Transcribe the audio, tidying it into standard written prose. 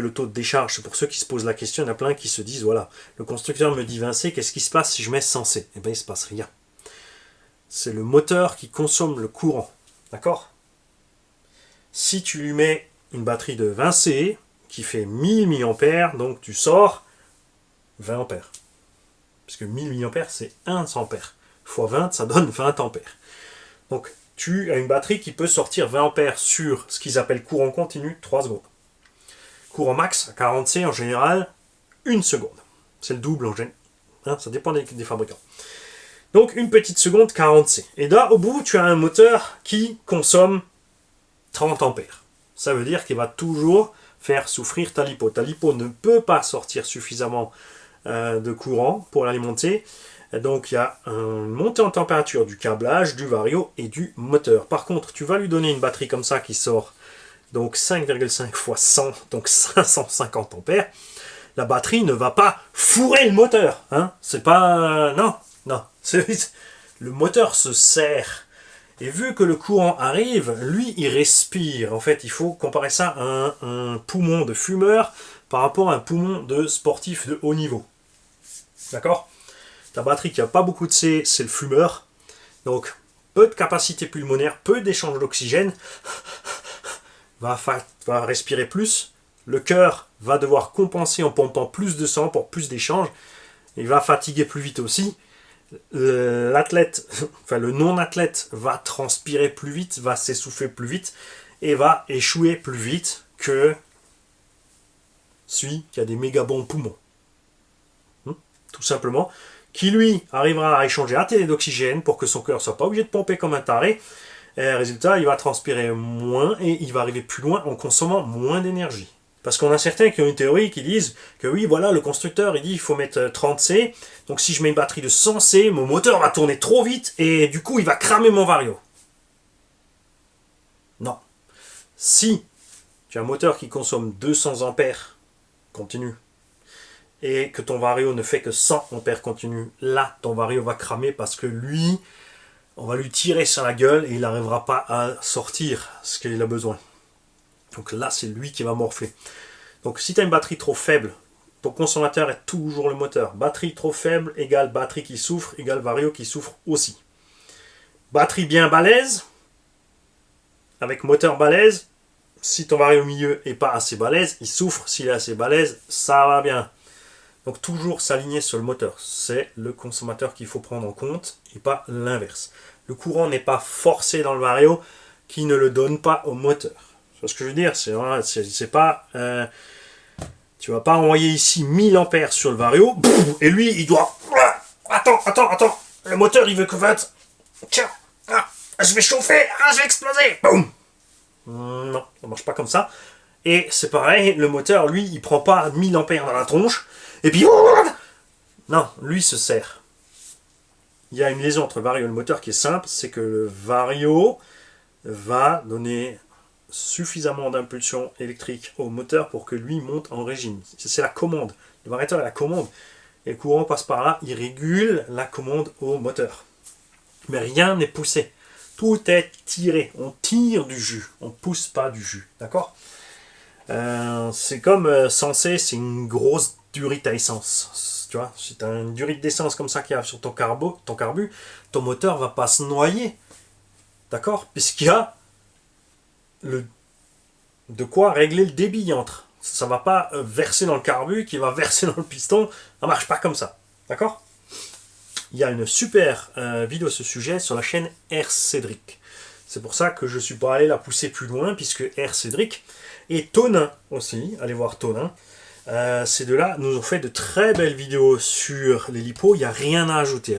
le taux de décharge. C'est pour ceux qui se posent la question, il y en a plein qui se disent, voilà, le constructeur me dit 20 C, qu'est-ce qui se passe si je mets 100 C? Eh bien, il ne se passe rien. C'est le moteur qui consomme le courant. D'accord? Si tu lui mets une batterie de 20 C, qui fait 1000 mAh, donc tu sors 20 ampères. Parce que 1000 mAh, c'est 1 ampère. Fois 20, ça donne 20 ampères. Donc, tu as une batterie qui peut sortir 20 ampères sur ce qu'ils appellent courant continu, 3 secondes. Courant max, à 40 C, en général, 1 seconde. C'est le double en général. Hein, ça dépend des fabricants. Donc, une petite seconde, 40 C. Et là, au bout, tu as un moteur qui consomme 30 ampères. Ça veut dire qu'il va toujours faire souffrir ta lipo. Ta lipo ne peut pas sortir suffisamment de courant pour l'alimenter. Donc il y a une montée en température du câblage, du vario et du moteur. Par contre, tu vas lui donner une batterie comme ça qui sort donc 5,5 fois 100, donc 550 ampères. La batterie ne va pas fourrer le moteur. Hein, c'est pas... non. Le moteur se serre. Et vu que le courant arrive, lui, il respire. En fait, il faut comparer ça à un poumon de fumeur par rapport à un poumon de sportif de haut niveau. D'accord? Ta batterie qui n'a pas beaucoup de C, c'est le fumeur. Donc, peu de capacité pulmonaire, peu d'échange d'oxygène. Va respirer plus. Le cœur va devoir compenser en pompant plus de sang pour plus d'échange. Il va fatiguer plus vite aussi. L'athlète, enfin le non-athlète va transpirer plus vite, va s'essouffler plus vite et va échouer plus vite que celui qui a des méga bons poumons. Tout simplement. Qui lui arrivera à échanger assez d'oxygène pour que son cœur ne soit pas obligé de pomper comme un taré. Et résultat, il va transpirer moins et il va arriver plus loin en consommant moins d'énergie. Parce qu'on a certains qui ont une théorie qui disent que oui, voilà, le constructeur, il dit qu'il faut mettre 30 C. Donc si je mets une batterie de 100 C, mon moteur va tourner trop vite et du coup, il va cramer mon vario. Non. Si tu as un moteur qui consomme 200 ampères continu et que ton vario ne fait que 100 ampères continu, là, ton vario va cramer parce que lui, on va lui tirer sur la gueule et il n'arrivera pas à sortir ce qu'il a besoin. Donc là, c'est lui qui va morfler. Donc si tu as une batterie trop faible, ton consommateur est toujours le moteur. Batterie trop faible égale batterie qui souffre, égale vario qui souffre aussi. Batterie bien balèze, avec moteur balèze, si ton vario au milieu n'est pas assez balèze, il souffre. S'il est assez balèze, ça va bien. Donc toujours s'aligner sur le moteur. C'est le consommateur qu'il faut prendre en compte et pas l'inverse. Le courant n'est pas forcé dans le vario qui ne le donne pas au moteur. Ce que je veux dire, c'est pas... tu vas pas envoyer ici 1000 ampères sur le vario, et lui, il doit... Attends, le moteur, il veut que 20... Tiens, je vais chauffer, je vais exploser. Boum. Non, ça marche pas comme ça. Et c'est pareil, le moteur, lui, il prend pas 1000 ampères dans la tronche, et puis... Non, lui se serre. Il y a une liaison entre le vario et le moteur qui est simple, c'est que le vario va donner suffisamment d'impulsion électrique au moteur pour que lui monte en régime. C'est la commande. Le variateur est la commande. Et le courant passe par là, il régule la commande au moteur. Mais rien n'est poussé. Tout est tiré. On tire du jus. On ne pousse pas du jus. D'accord? C'est comme censé, c'est une grosse durite à essence. Tu vois, si tu as une durite d'essence comme ça qui arrive sur ton carbu, ton moteur va pas se noyer. D'accord? Puisqu'il y a de quoi régler le débit entre. Ça ne va pas verser dans le carbu qui va verser dans le piston. Ça ne marche pas comme ça. D'accord? Il y a une super vidéo à ce sujet sur la chaîne R Cédric. C'est pour ça que je ne suis pas allé la pousser plus loin, puisque R Cédric et Tonin aussi, allez voir Tonin, ces deux-là nous ont fait de très belles vidéos sur les lipos. Il n'y a rien à ajouter.